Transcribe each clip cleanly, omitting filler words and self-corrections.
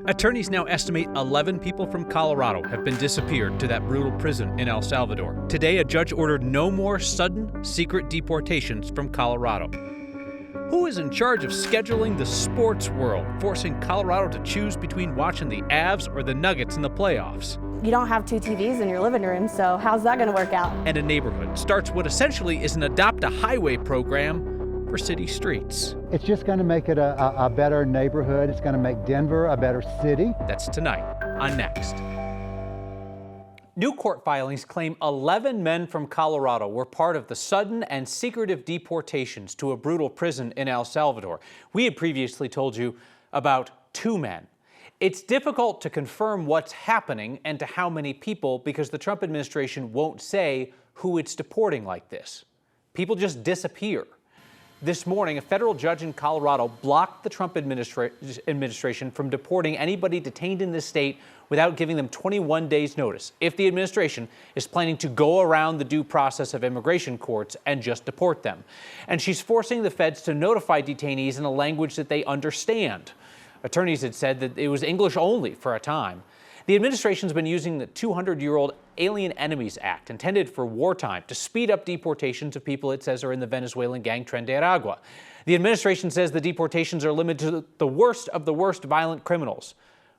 Attorneys now estimate 11 people from Colorado have been disappeared to that brutal prison in El Salvador. Today, a judge ordered no more sudden, secret deportations from Colorado. Who is in charge of scheduling the sports world, forcing Colorado to choose between watching the Avs or the Nuggets in the playoffs? You don't have two TVs in your living room, so how's that going to work out? And a neighborhood starts what essentially is an Adopt a Highway program for city streets. It's just going to make it a better neighborhood. It's going to make Denver a better city. That's tonight on Next. New court filings claim 11 men from Colorado were part of the sudden and secretive deportations to a brutal prison in El Salvador. We had previously told you about 2 men. It's difficult to confirm what's happening and to how many people because the Trump administration won't say who it's deporting like this. People just disappear. This morning, a federal judge in Colorado blocked the Trump administration from deporting anybody detained in this state without giving them 21 days notice if the administration is planning to go around the due process of immigration courts and just deport them. And she's forcing the feds to notify detainees in a language that they understand. Attorneys had said that it was English only for a time. The administration's been using the 200-year-old Alien Enemies Act, intended for wartime, to speed up deportations of people it says are in the Venezuelan gang Tren de Aragua. The administration says the deportations are limited to the worst of the worst violent criminals.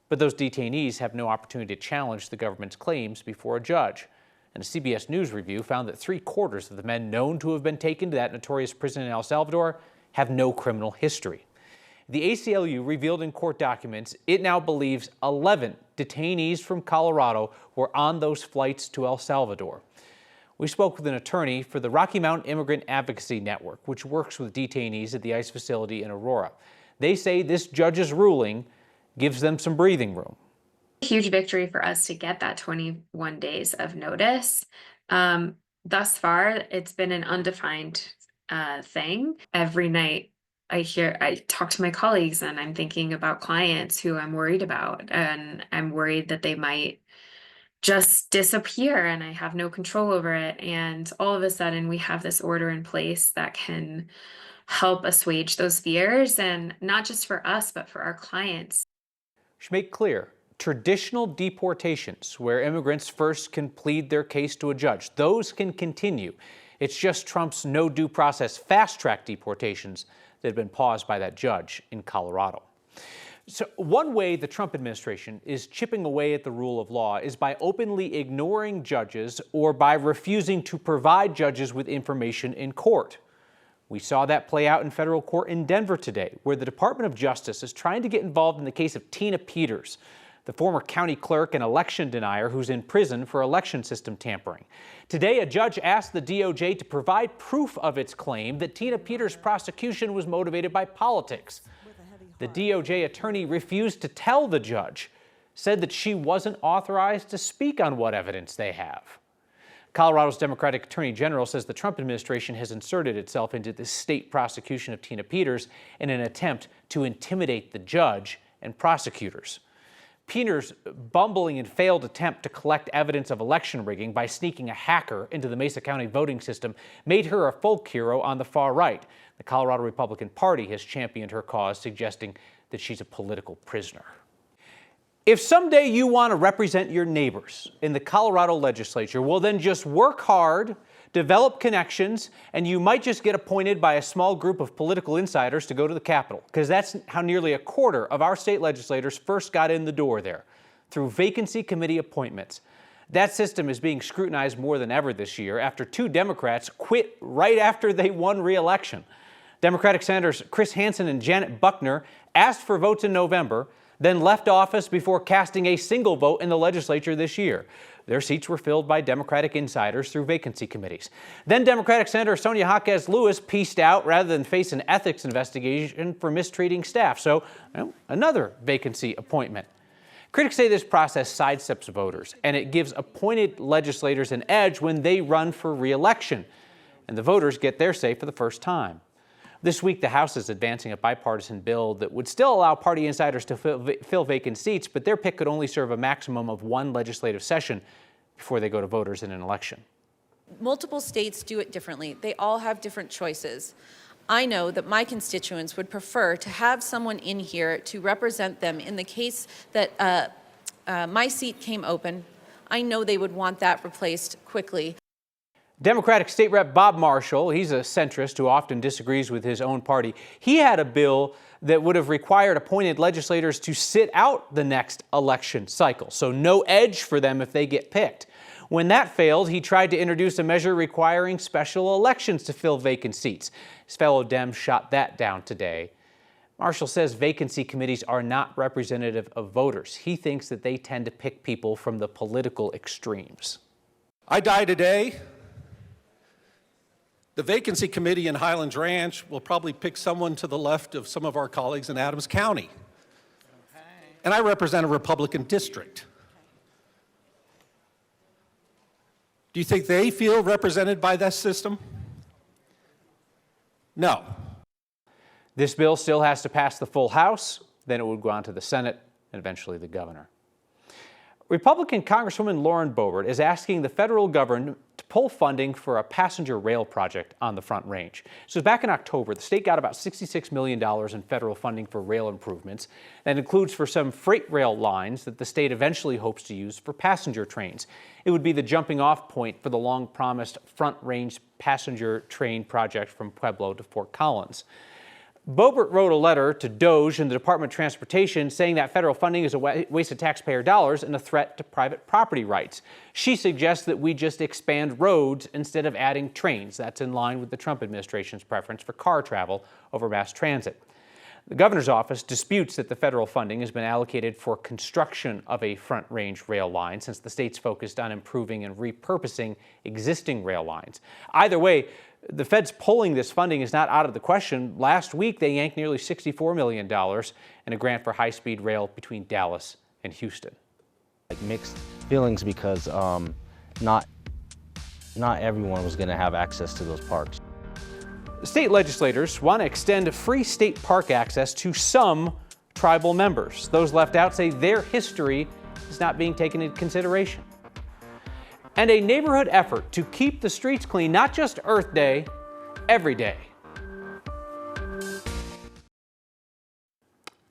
But those detainees have no opportunity to challenge the government's claims before a judge. And a CBS News review found that 3/4 of the men known to have been taken to that notorious prison in El Salvador have no criminal history. The ACLU revealed in court documents it now believes 11 detainees from Colorado were on those flights to El Salvador. We spoke with an attorney for the Rocky Mountain Immigrant Advocacy Network, which works with detainees at the ICE facility in Aurora. They say this judge's ruling gives them some breathing room. Huge victory for us to get that 21 days of notice. Thus far, it's been an undefined thing. Every night I talk to my colleagues and I'm thinking about clients who I'm worried about, and I'm worried that they might just disappear and I have no control over it. And all of a sudden we have this order in place that can help assuage those fears, and not just for us, but for our clients. Should make clear, traditional deportations, where immigrants first can plead their case to a judge, those can continue. It's just Trump's no due process fast-track deportations that have been paused by that judge in Colorado. So one way the Trump administration is chipping away at the rule of law is by openly ignoring judges or by refusing to provide judges with information in court. We saw that play out in federal court in Denver today, where the Department of Justice is trying to get involved in the case of Tina Peters, the former county clerk and election denier who's in prison for election system tampering. Today, a judge asked the DOJ to provide proof of its claim that Tina Peters' prosecution was motivated by politics. The DOJ attorney refused to tell the judge, said that she wasn't authorized to speak on what evidence they have. Colorado's Democratic Attorney General says the Trump administration has inserted itself into the state prosecution of Tina Peters in an attempt to intimidate the judge and prosecutors. Peters' bumbling and failed attempt to collect evidence of election rigging by sneaking a hacker into the Mesa County voting system made her a folk hero on the far right. The Colorado Republican Party has championed her cause, suggesting that she's a political prisoner. If someday you want to represent your neighbors in the Colorado legislature, well, then just work hard, develop connections, and you might just get appointed by a small group of political insiders to go to the Capitol, because that's how nearly 1/4 of our state legislators first got in the door there, through vacancy committee appointments. That system is being scrutinized more than ever this year after 2 Democrats quit right after they won re-election. Democratic Senators Chris Hansen and Janet Buckner asked for votes in November, then left office before casting a single vote in the legislature this year. Their seats were filled by Democratic insiders through vacancy committees. Then Democratic Senator Sonia Jaquez Lewis pieced out rather than face an ethics investigation for mistreating staff. So, another vacancy appointment. Critics say this process sidesteps voters, and it gives appointed legislators an edge when they run for re-election. And the voters get their say for the first time. This week, the House is advancing a bipartisan bill that would still allow party insiders to fill vacant seats, but their pick could only serve a maximum of 1 legislative session before they go to voters in an election. Multiple states do it differently. They all have different choices. I know that my constituents would prefer to have someone in here to represent them in the case that my seat came open. I know they would want that replaced quickly. Democratic State Rep Bob Marshall, he's a centrist who often disagrees with his own party. He had a bill that would have required appointed legislators to sit out the next election cycle, so no edge for them if they get picked. When that failed, he tried to introduce a measure requiring special elections to fill vacant seats. His fellow Dems shot that down today. Marshall says vacancy committees are not representative of voters. He thinks that they tend to pick people from the political extremes. I die today. The vacancy committee in Highlands Ranch will probably pick someone to the left of some of our colleagues in Adams County. And I represent a Republican district. Do you think they feel represented by this system? No. This bill still has to pass the full House, then it would go on to the Senate and eventually the governor. Republican Congresswoman Lauren Boebert is asking the federal government to pull funding for a passenger rail project on the Front Range. So back in October, the state got about $66 million in federal funding for rail improvements. That includes for some freight rail lines that the state eventually hopes to use for passenger trains. It would be the jumping off point for the long-promised Front Range passenger train project from Pueblo to Fort Collins. Boebert wrote a letter to DOJ and the Department of Transportation saying that federal funding is a waste of taxpayer dollars and a threat to private property rights. She suggests that we just expand roads instead of adding trains. That's in line with the Trump administration's preference for car travel over mass transit. The governor's office disputes that the federal funding has been allocated for construction of a Front Range rail line since the state's focused on improving and repurposing existing rail lines. Either way, the feds pulling this funding is not out of the question. Last week, they yanked nearly $64 million in a grant for high-speed rail between Dallas and Houston. Like mixed feelings because not everyone was going to have access to those parks. State legislators want to extend free state park access to some tribal members. Those left out say their history is not being taken into consideration. And a neighborhood effort to keep the streets clean, not just Earth Day, every day.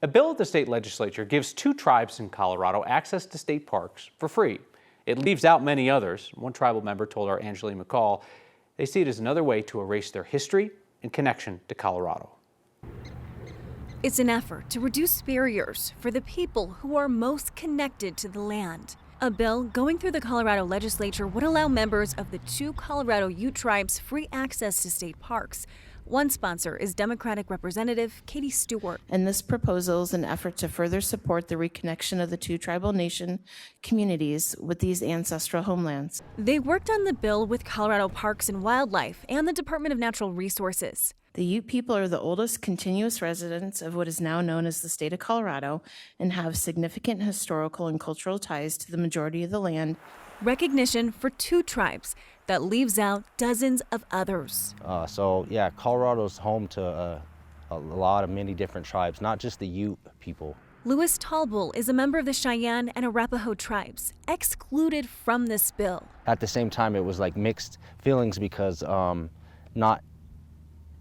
A bill at the state legislature gives 2 tribes in Colorado access to state parks for free. It leaves out many others. One tribal member told our Angeline McCall they see it as another way to erase their history and connection to Colorado. It's an effort to reduce barriers for the people who are most connected to the land. A bill going through the Colorado legislature would allow members of the 2 Colorado Ute tribes free access to state parks. One sponsor is Democratic Representative Katie Stewart. And this proposal is an effort to further support the reconnection of the 2 tribal nation communities with these ancestral homelands. They worked on the bill with Colorado Parks and Wildlife and the Department of Natural Resources. The Ute people are the oldest continuous residents of what is now known as the state of Colorado and have significant historical and cultural ties to the majority of the land. Recognition for 2 tribes that leaves out dozens of others. So yeah, Colorado's home to a lot of many different tribes, not just the Ute people. Louis Talbull is a member of the Cheyenne and Arapaho tribes, excluded from this bill. At the same time, it was like mixed feelings because not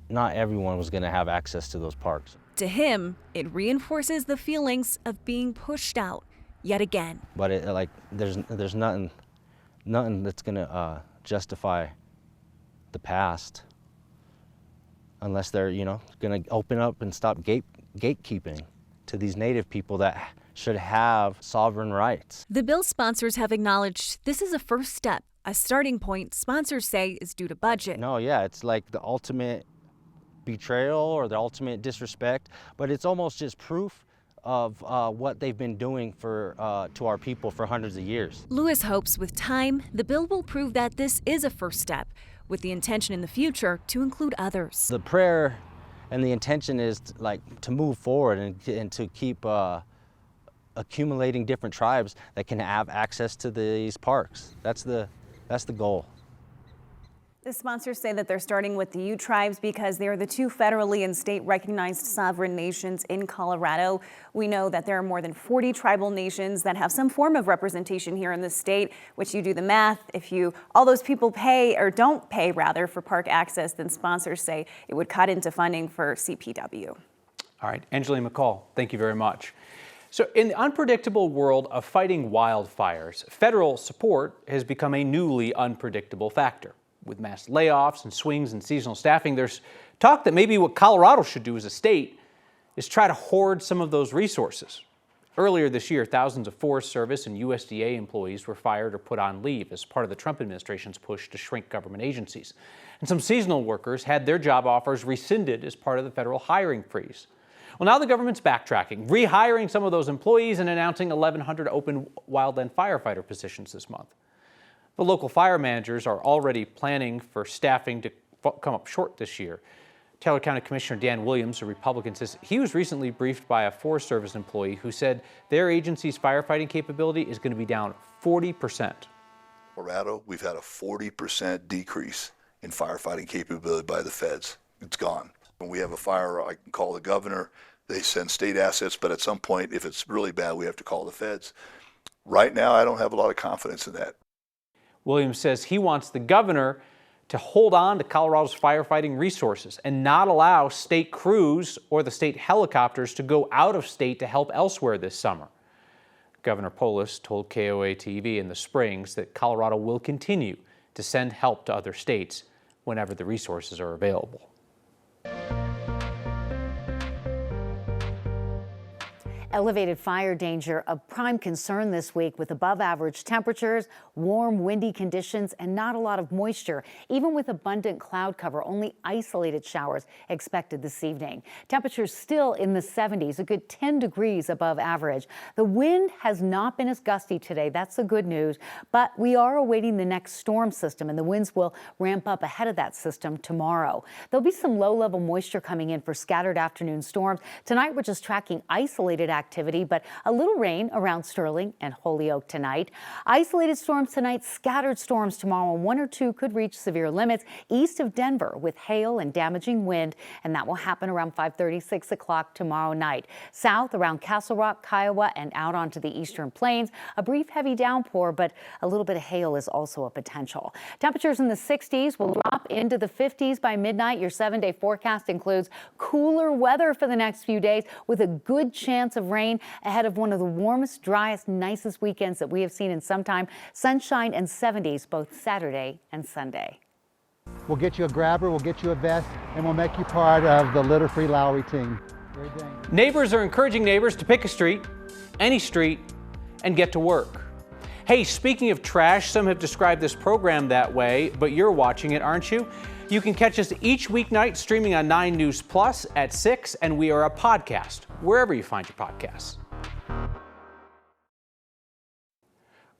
everyone was going to have access to those parks. To him, it reinforces the feelings of being pushed out yet again. But there's nothing that's going to justify the past unless they're going to open up and stop gatekeeping to these native people that should have sovereign rights. The bill's sponsors have acknowledged this is a first step, a starting point sponsors say is due to budget. No, yeah, it's like the ultimate betrayal or the ultimate disrespect, but it's almost just proof of what they've been doing to our people for hundreds of years. Lewis hopes with time, the bill will prove that this is a first step, with the intention in the future to include others. The prayer and the intention is to move forward and to keep accumulating different tribes that can have access to these parks. That's the goal. The sponsors say that they're starting with the Ute tribes because they are the two federally and state recognized sovereign nations in Colorado. We know that there are more than 40 tribal nations that have some form of representation here in the state, which you do the math. If all those people pay or don't pay rather for park access, then sponsors say it would cut into funding for CPW. All right, Angeline McCall, thank you very much. So in the unpredictable world of fighting wildfires, federal support has become a newly unpredictable factor. With mass layoffs and swings in seasonal staffing, there's talk that maybe what Colorado should do as a state is try to hoard some of those resources. Earlier this year, thousands of Forest Service and USDA employees were fired or put on leave as part of the Trump administration's push to shrink government agencies. And some seasonal workers had their job offers rescinded as part of the federal hiring freeze. Well, now the government's backtracking, rehiring some of those employees and announcing 1,100 open wildland firefighter positions this month. The local fire managers are already planning for staffing to come up short this year. Taylor County Commissioner Dan Williams, a Republican, says he was recently briefed by a Forest Service employee who said their agency's firefighting capability is going to be down 40%. Colorado, we've had a 40% decrease in firefighting capability by the feds. It's gone. When we have a fire, I can call the governor. They send state assets, but at some point, if it's really bad, we have to call the feds. Right now, I don't have a lot of confidence in that. Williams says he wants the governor to hold on to Colorado's firefighting resources and not allow state crews or the state helicopters to go out of state to help elsewhere this summer. Governor Polis told KOA-TV in the Springs that Colorado will continue to send help to other states whenever the resources are available. Elevated fire danger a prime concern this week with above average temperatures, warm, windy conditions, and not a lot of moisture. Even with abundant cloud cover, only isolated showers expected this evening. Temperatures still in the 70s, a good 10 degrees above average. The wind has not been as gusty today. That's the good news. But we are awaiting the next storm system, and the winds will ramp up ahead of that system tomorrow. There'll be some low-level moisture coming in for scattered afternoon storms. Tonight, we're just tracking isolated activity, but a little rain around Sterling and Holyoke tonight. Isolated storms tonight, scattered storms tomorrow, and one or two could reach severe limits east of Denver with hail and damaging wind, and that will happen around 5:30, 6 o'clock tomorrow night. South around Castle Rock, Kiowa, and out onto the eastern plains, a brief heavy downpour, but a little bit of hail is also a potential. Temperatures in the 60s will drop into the 50s by midnight. Your 7-day forecast includes cooler weather for the next few days with a good chance of rain ahead of one of the warmest, driest, nicest weekends that we have seen in some time. Sunshine and 70s both Saturday and Sunday. We'll get you a grabber, we'll get you a vest, and we'll make you part of the Litterfree Lowry team. Very dangerous. Neighbors are encouraging neighbors to pick a street, any street, and get to work. Hey, speaking of trash, some have described this program that way, but you're watching it, aren't you? You can catch us each weeknight streaming on 9 News Plus at 6, and we are a podcast, wherever you find your podcasts.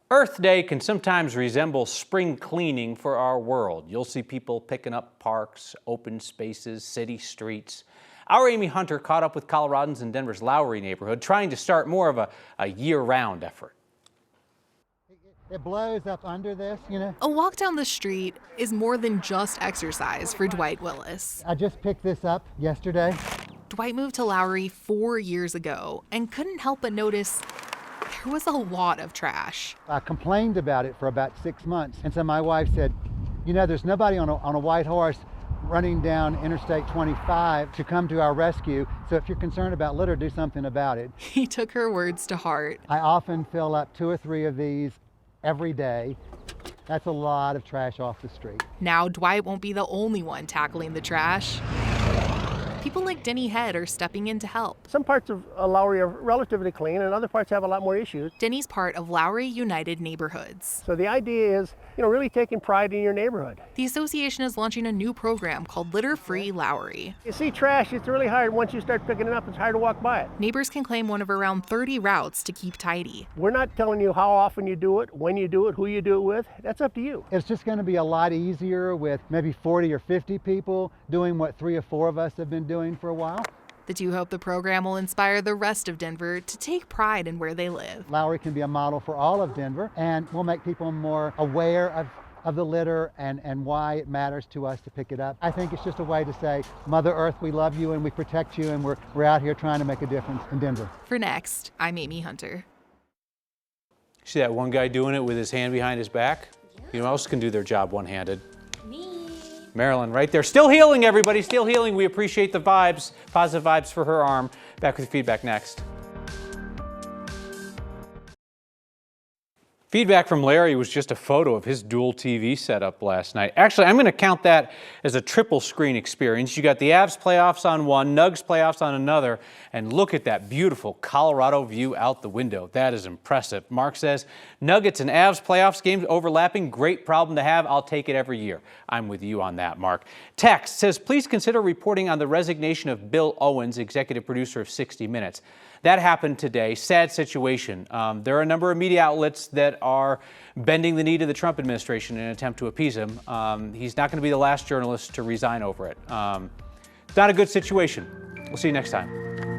Earth Day can sometimes resemble spring cleaning for our world. You'll see people picking up parks, open spaces, city streets. Our Amy Hunter caught up with Coloradans in Denver's Lowry neighborhood, trying to start more of a year-round effort. It blows up under this, you know. A walk down the street is more than just exercise for Dwight Willis. I just picked this up yesterday. Dwight moved to Lowry 4 years ago and couldn't help but notice there was a lot of trash. I complained about it for about 6 months. And so my wife said, you know, there's nobody on a white horse running down Interstate 25 to come to our rescue. So if you're concerned about litter, do something about it. He took her words to heart. I often fill up 2 or 3 of these every day. That's a lot of trash off the street. Now Dwight won't be the only one tackling the trash. People like Denny Head are stepping in to help. Some parts of Lowry are relatively clean and other parts have a lot more issues. Denny's part of Lowry United Neighborhoods. So the idea is, really taking pride in your neighborhood. The association is launching a new program called Litterfree Lowry. You see trash, it's really hard. Once you start picking it up, it's hard to walk by it. Neighbors can claim one of around 30 routes to keep tidy. We're not telling you how often you do it, when you do it, who you do it with. That's up to you. It's just going to be a lot easier with maybe 40 or 50 people doing what 3 or 4 of us have been doing for a while. The two hope the program will inspire the rest of Denver to take pride in where they live. Lowry can be a model for all of Denver, and we'll make people more aware of the litter and why it matters to us to pick it up. I think it's just a way to say, Mother Earth, we love you and we protect you, and we're out here trying to make a difference in Denver. For Next, I'm Amy Hunter. See that one guy doing it with his hand behind his back? You know who else can do their job one-handed? Me. Marilyn, right there. Still healing, everybody. Still healing. We appreciate the vibes, positive vibes for her arm. Back with feedback next. Feedback from Larry was just a photo of his dual TV setup last night. Actually, I'm going to count that as a triple screen experience. You got the Avs playoffs on one, Nugs playoffs on another, and look at that beautiful Colorado view out the window. That is impressive. Mark says, Nuggets and Avs playoffs games overlapping, great problem to have. I'll take it every year. I'm with you on that, Mark. Text says, please consider reporting on the resignation of Bill Owens, executive producer of 60 Minutes. That happened today. Sad situation. There are a number of media outlets that are bending the knee to the Trump administration in an attempt to appease him. He's not going to be the last journalist to resign over it. It's not a good situation. We'll see you next time.